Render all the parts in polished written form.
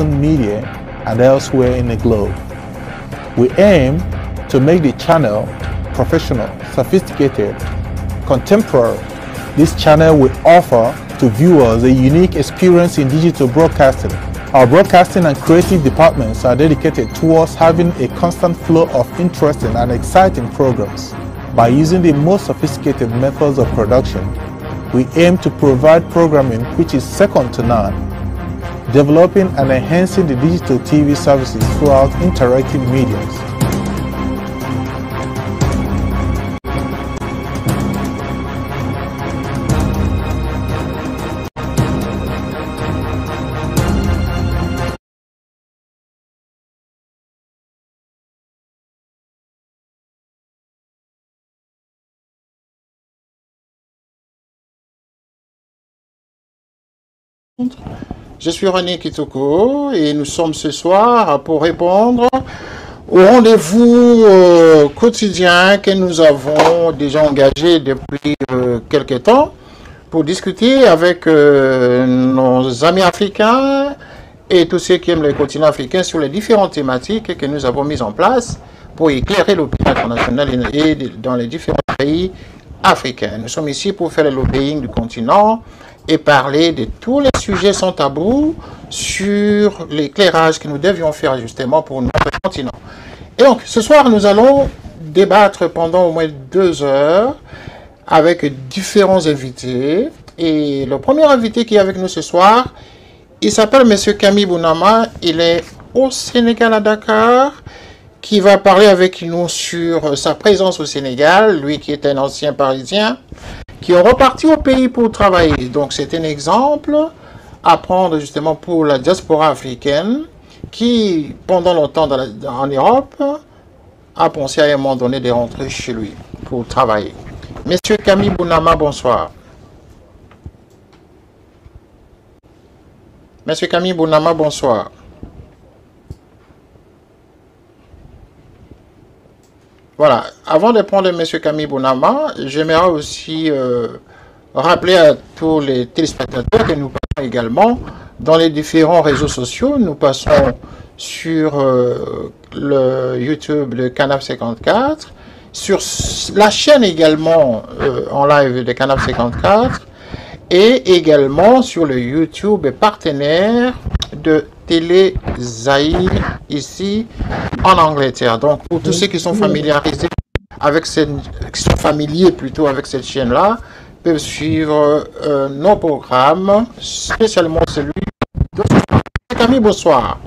Western media and elsewhere in the globe. We aim to make the channel professional, sophisticated, contemporary. This channel will offer to viewers a unique experience in digital broadcasting. Our broadcasting and creative departments are dedicated towards having a constant flow of interesting and exciting programs. By using the most sophisticated methods of production, we aim to provide programming which is second to none, developing and enhancing the digital TV services throughout interactive mediums. Je suis René Kitoko et nous sommes ce soir pour répondre au rendez-vous quotidien que nous avons déjà engagé depuis quelques temps pour discuter avec nos amis africains et tous ceux qui aiment le continent africain sur les différentes thématiques que nous avons mises en place pour éclairer l'opinion internationale et dans les différents pays africains. Nous sommes ici pour faire le lobbying du continent et parler de tous les sujets sans tabou sur l'éclairage que nous devions faire justement pour notre continent. Et donc, ce soir, nous allons débattre pendant au moins 2 heures avec différents invités. Et le premier invité qui est avec nous ce soir, il s'appelle M. Camille Bounama. Il est au Sénégal à Dakar, qui va parler avec nous sur sa présence au Sénégal, lui qui est un ancien Parisien, qui est reparti au pays pour travailler. Donc c'est un exemple à prendre justement pour la diaspora africaine qui, pendant longtemps en Europe, a pensé à un moment donné de rentrer chez lui pour travailler. Monsieur Camille Bounama, bonsoir. Monsieur Camille Bounama, bonsoir. Voilà, avant de prendre M. Camille Bounama, j'aimerais aussi rappeler à tous les téléspectateurs que nous passons également dans les différents réseaux sociaux. Nous passons sur le YouTube de Canap 54, sur la chaîne également en live de Canap 54 et également sur le YouTube partenaire de Télé Zahir ici en Angleterre. Donc pour tous ceux qui sont familiarisés avec qui sont familiers plutôt avec cette chaîne-là, peuvent suivre nos programmes, spécialement celui de Camille. Bonsoir.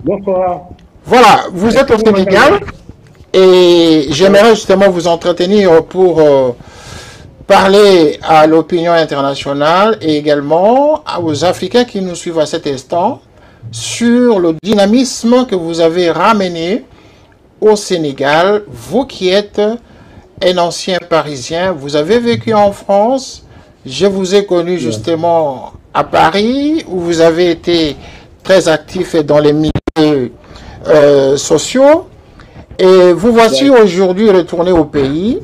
Bonsoir. Voilà, vous êtes au Sénégal et j'aimerais justement vous entretenir pour parler à l'opinion internationale et également aux Africains qui nous suivent à cet instant sur le dynamisme que vous avez ramené au Sénégal. Vous qui êtes un ancien Parisien, vous avez vécu en France. Je vous ai connu justement à Paris où vous avez été très actif dans les milieux sociaux. Et vous voici aujourd'hui retourné au pays.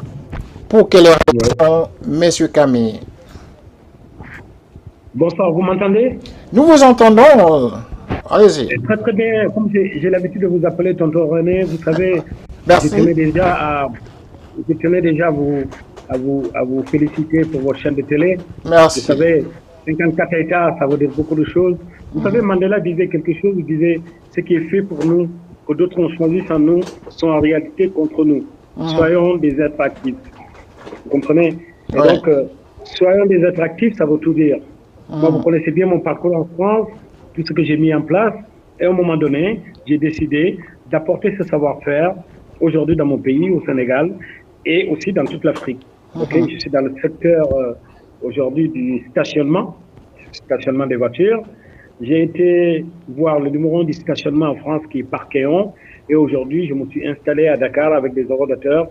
Pour quelle raison, M. Camille? Bonsoir, vous m'entendez? Nous vous entendons. Allez-y. Très très bien. Comme j'ai l'habitude de vous appeler tonton René, vous savez, merci. je tenais déjà à vous féliciter pour votre chaîne de télé. Merci. Vous savez, 54 États, ça veut dire beaucoup de choses. Vous savez, Mandela disait quelque chose, il disait ce qui est fait pour nous, que d'autres ont choisi sans nous, sont en réalité contre nous. Soyons des êtres actifs. Vous comprenez? Et donc, soyons des êtres actifs, ça veut tout dire. Moi, vous connaissez bien mon parcours en France, tout ce que j'ai mis en place. Et à un moment donné, j'ai décidé d'apporter ce savoir-faire aujourd'hui dans mon pays, au Sénégal, et aussi dans toute l'Afrique. Je suis dans le secteur aujourd'hui du stationnement des voitures. J'ai été voir le numéro 1 du stationnement en France qui est Parquéon. Et aujourd'hui, je me suis installé à Dakar avec des ordinateurs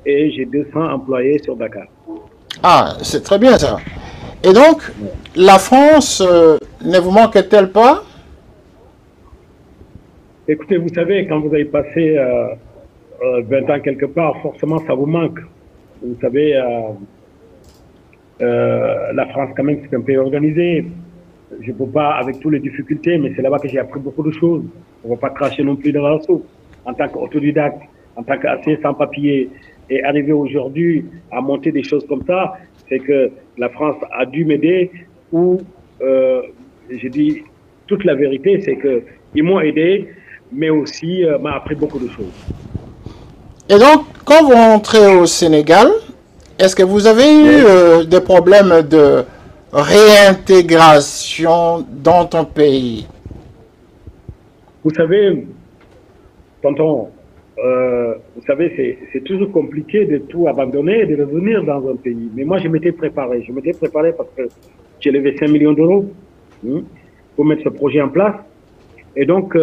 et j'ai 200 employés sur Dakar. Ah, c'est très bien ça. Et donc, la France ne vous manque-t-elle pas? Écoutez, vous savez, quand vous avez passé 20 ans quelque part, forcément, ça vous manque. Vous savez, la France, quand même, c'est un pays organisé. je ne peux pas, avec toutes les difficultés, mais c'est là-bas que j'ai appris beaucoup de choses. On ne va pas cracher non plus dans la soupe. En tant qu'autodidacte, en tant qu'assistant sans papier, et arriver aujourd'hui à monter des choses comme ça, c'est que la France a dû m'aider, ou je dis toute la vérité, c'est qu'ils m'ont aidé, mais aussi m'a appris beaucoup de choses. Et donc, quand vous rentrez au Sénégal, est-ce que vous avez eu des problèmes de réintégration dans ton pays? Vous savez, tonton, vous savez, c'est toujours compliqué de tout abandonner et de revenir dans un pays. Mais moi, je m'étais préparé. Je m'étais préparé parce que j'ai levé 5 millions d'euros pour mettre ce projet en place. Et donc,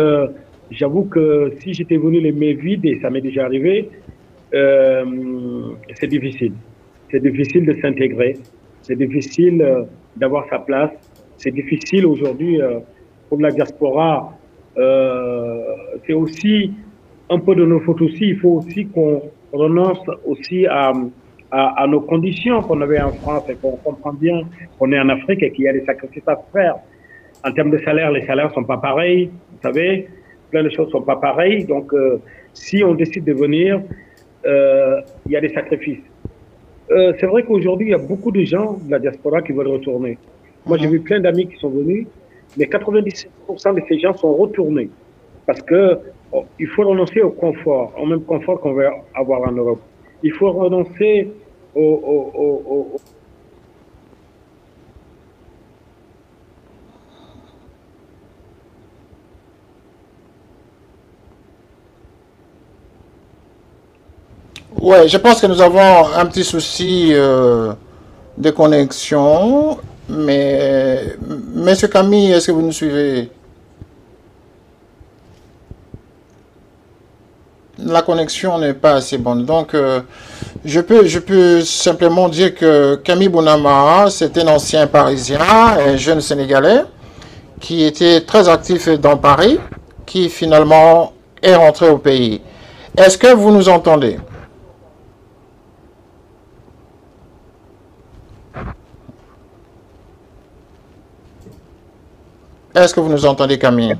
j'avoue que si j'étais venu les mains vides, et ça m'est déjà arrivé, c'est difficile. C'est difficile de s'intégrer. C'est difficile d'avoir sa place. C'est difficile aujourd'hui pour la diaspora. C'est aussi un peu de nos fautes aussi. Il faut aussi qu'on renonce aussi à nos conditions qu'on avait en France et qu'on comprend bien qu'on est en Afrique et qu'il y a des sacrifices à faire. En termes de salaire, les salaires sont pas pareils. Vous savez, plein de choses sont pas pareilles. Donc, si on décide de venir, il y a des sacrifices. C'est vrai qu'aujourd'hui, il y a beaucoup de gens de la diaspora qui veulent retourner. Moi, j'ai vu plein d'amis qui sont venus, mais 97% de ces gens sont retournés parce que il faut renoncer au confort, au même confort qu'on veut avoir en Europe. Il faut renoncer au Ouais, je pense que nous avons un petit souci de connexion, mais Monsieur Camille, est-ce que vous nous suivez? La connexion n'est pas assez bonne. Donc, je peux simplement dire que Camille Bounama, c'est un ancien Parisien, un jeune Sénégalais, qui était très actif dans Paris, qui finalement est rentré au pays. Est-ce que vous nous entendez? Est-ce que vous nous entendez, Camille?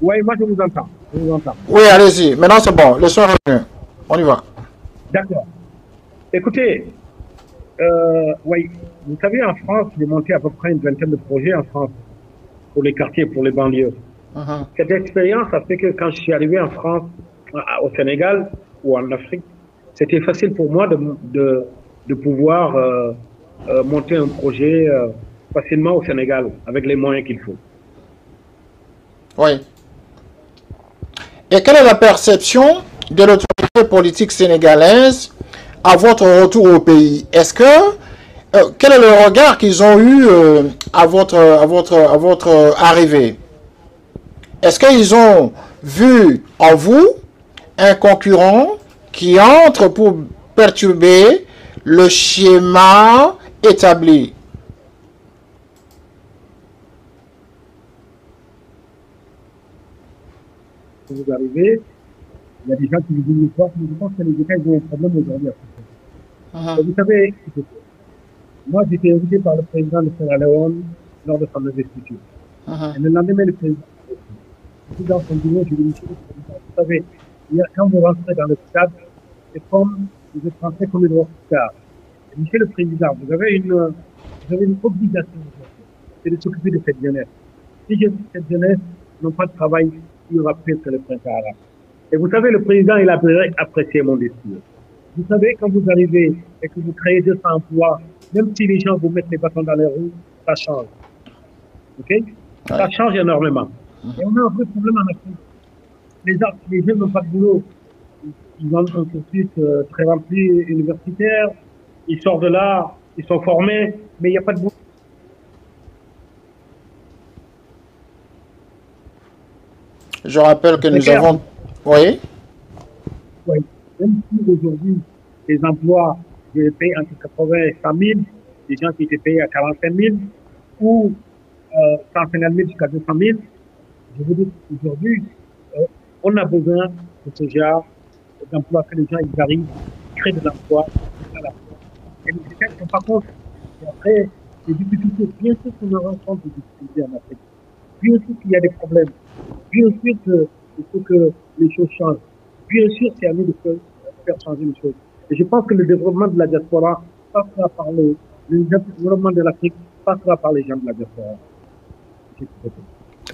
Oui, moi je vous entends. Je vous entends. Oui, allez-y. Maintenant, c'est bon. Le son est revenu. On y va. D'accord. Écoutez, oui, vous savez, en France, j'ai monté à peu près une vingtaine de projets en France pour les quartiers, pour les banlieues. Cette expérience a fait que quand je suis arrivé en France, au Sénégal ou en Afrique, c'était facile pour moi de pouvoir monter un projet facilement au Sénégal avec les moyens qu'il faut. Oui. Et quelle est la perception de l'autorité politique sénégalaise à votre retour au pays? Est-ce que quel est le regard qu'ils ont eu à votre arrivée? Est-ce qu'ils ont vu en vous un concurrent qui entre pour perturber le schéma établi? Vous arrivez, il y a des gens qui vous disent mais je pense que les États ont un problème aujourd'hui. Vous savez, moi j'étais invité par le président de Sierra Leone lors de son investiture. Et le lendemain, le président dans son bureau, je lui ai dit, vous savez, quand vous rentrez dans le stade, c'est comme vous êtes rentré comme une rockstar. Monsieur le Président, vous avez une obligation aujourd'hui, c'est de s'occuper de cette jeunesse. Si cette jeunesse n'a pas de travail, il y aura pire que le printemps arabe. Et vous savez, le président, il a apprécié mon discours. Vous savez, quand vous arrivez et que vous créez 200 emplois, même si les gens vous mettent les bâtons dans les roues, ça change. OK? Ça change énormément. Et on a un vrai problème en Afrique. Les jeunes n'ont pas de boulot. Ils ont un cursus très rempli universitaire. Ils sortent de là, ils sont formés, mais il n'y a pas de boulot. Je rappelle que nous avons... Oui. Oui. Même si aujourd'hui, les emplois, je les paye entre 80 et 100 000, des gens qui étaient payés à 45 000 ou 150 000 jusqu'à 200 000, je vous dis qu'aujourd'hui, on a besoin de ce genre d'emplois que les gens ils arrivent, créent de l'emploi, à la fois. Et les États ne sont pas contre. Et après, des difficultés. Bien sûr qu'on rencontre des difficultés en Afrique. Bien sûr qu'il y a des problèmes. Bien sûr qu'il faut que les choses changent. Bien sûr, c'est à nous de faire changer les choses. Et je pense que le développement de la diaspora passera par le développement de l'Afrique passera par les gens de la diaspora.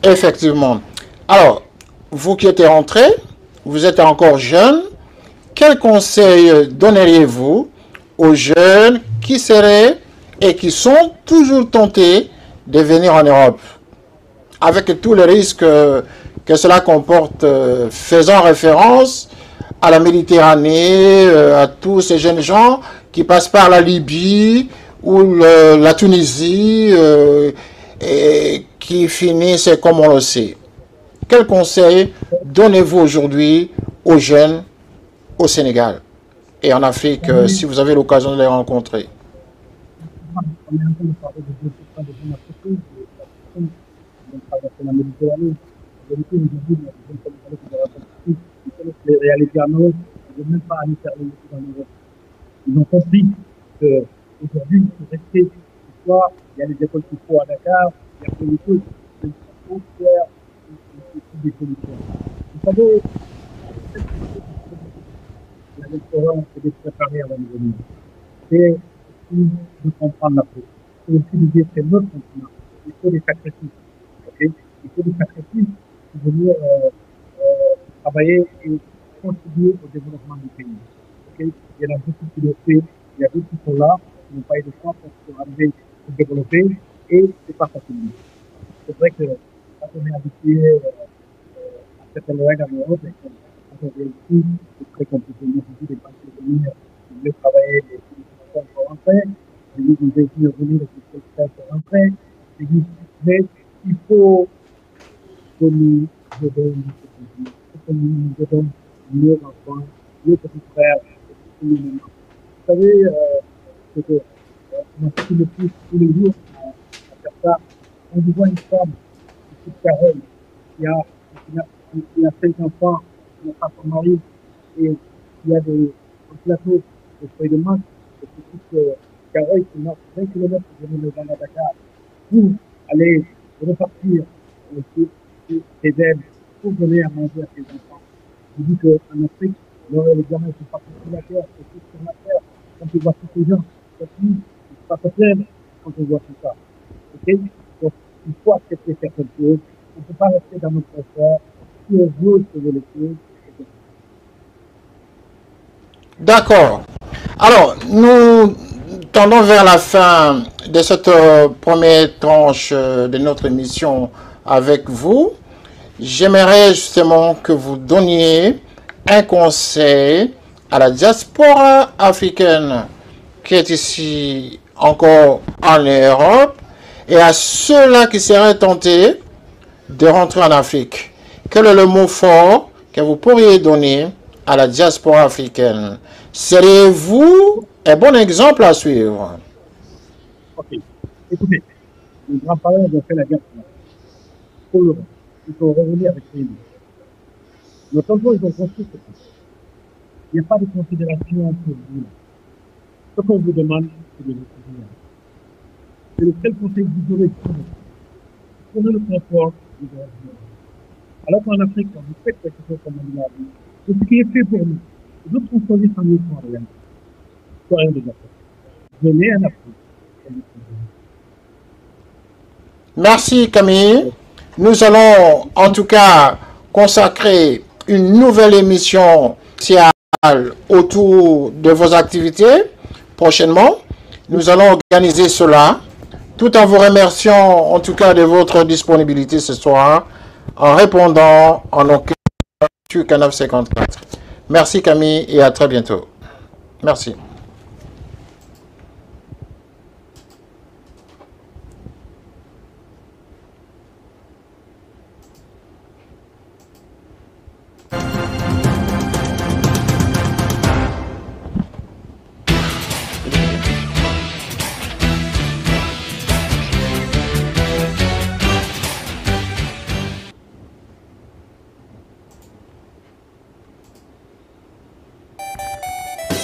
Effectivement. Alors, vous qui êtes rentré, vous êtes encore jeune, quel conseil donneriez-vous aux jeunes qui seraient et qui sont toujours tentés de venir en Europe, avec tous les risques que cela comporte, faisant référence à la Méditerranée, à tous ces jeunes gens qui passent par la Libye ou la Tunisie et qui finissent comme on le sait. Quel conseil donnez-vous aujourd'hui aux jeunes au Sénégal et en Afrique, si vous avez l'occasion de les rencontrer? On est en train de parler de 2% des jeunes africains, qui ont traversé la Méditerranée. En vérité, aujourd'hui, les jeunes Sénégalais qui ont compris, ils connaissent les réalités en Europe, ils ne veulent même pas aller faire les études en Europe. Ils ont compris qu'aujourd'hui, il faut rester. Soit il y a les écoles qu'il faut à Dakar, il y a plein de choses, il faut faire des solutions. Vous savez, la restaurant, c'est de se préparer avant de venir. C'est aussi de comprendre l'Afrique. C'est aussi de dire que c'est notre continent. Il faut des sacrifices. Okay? Il faut des sacrifices pour venir travailler et contribuer au développement du pays. Okay? Il y en a beaucoup qui le font. Il y a d'autres qui sont là, qui n'ont pas eu de chance pour arriver à se développer et c'est pas facile. C'est vrai que quand on est habitué à certaines règles en Europe, quand on réussit, c'est très compliqué. Moi, je dis des banques de venir, je veux travailler des solutions pour rentrer, je dis des ingénieurs venir des solutions pour rentrer, je dis, mais il faut que nous aidons notre continent, il faut que nous aidons nos enfants, nos petits frères, nos mamans. Vous savez, on a fait le plus tous les jours à faire ça. On voit une femme qui est pareille, qui a 5 enfants, qui n'a pas son mari, et qui a un plateau de feuilles de mangue, et petite Caroline qui marche 20 km pour venir dans la Dakar pour aller repartir ses aides pour donner à manger à ses enfants. Je dis qu'en Afrique, les gamins ne sont pas tous sur la terre, c'est tous sur la terre. Quand tu vois tous ces gens, ils ne sont pas se plaindre quand on voit tout ça. Okay? Donc, il faut accepter certaines choses. On ne peut pas rester dans notre confort. Si on veut sauver les choses, D'accord. Alors, nous tendons vers la fin de cette première tranche de notre émission avec vous. J'aimerais justement que vous donniez un conseil à la diaspora africaine qui est ici encore en Europe et à ceux-là qui seraient tentés de rentrer en Afrique. Quel est le mot fort que vous pourriez donner à la diaspora africaine? Seriez-vous un bon exemple à suivre? Ok. Écoutez, les grands-parents ont fait la guerre pour l'Europe. Il faut revenir avec les livres. Nos tontons, ils ont construit ce pays. Il n'y a pas de considération pour vous. Ce qu'on vous demande, c'est de vous souvenir. C'est le seul conseil que vous aurez pour vous. Prenez le confort de vous revenir. Alors qu'en Afrique, quand vous faites quelque chose comme on l'a dit, c'est ce qui est fait pour nous. D'autres ont choisi sans nous sans rien. Soyez des Africains. Venez en Afrique. Merci Camille. Nous allons en tout cas consacrer une nouvelle émission spéciale autour de vos activités prochainement. Nous allons organiser cela tout en vous remerciant en tout cas de votre disponibilité ce soir en répondant en nos questions sur Canal 54. Merci Camille et à très bientôt. Merci.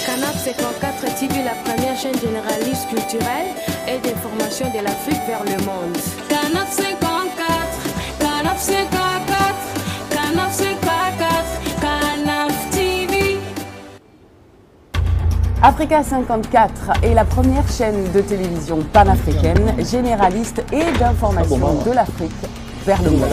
Canap 54 TV, la première chaîne généraliste culturelle et d'information de l'Afrique vers le monde. Canaf 54, Canaf 54, Canaf 54, Canaf TV. Africa 54 est la première chaîne de télévision panafricaine, généraliste et d'information de l'Afrique vers le monde.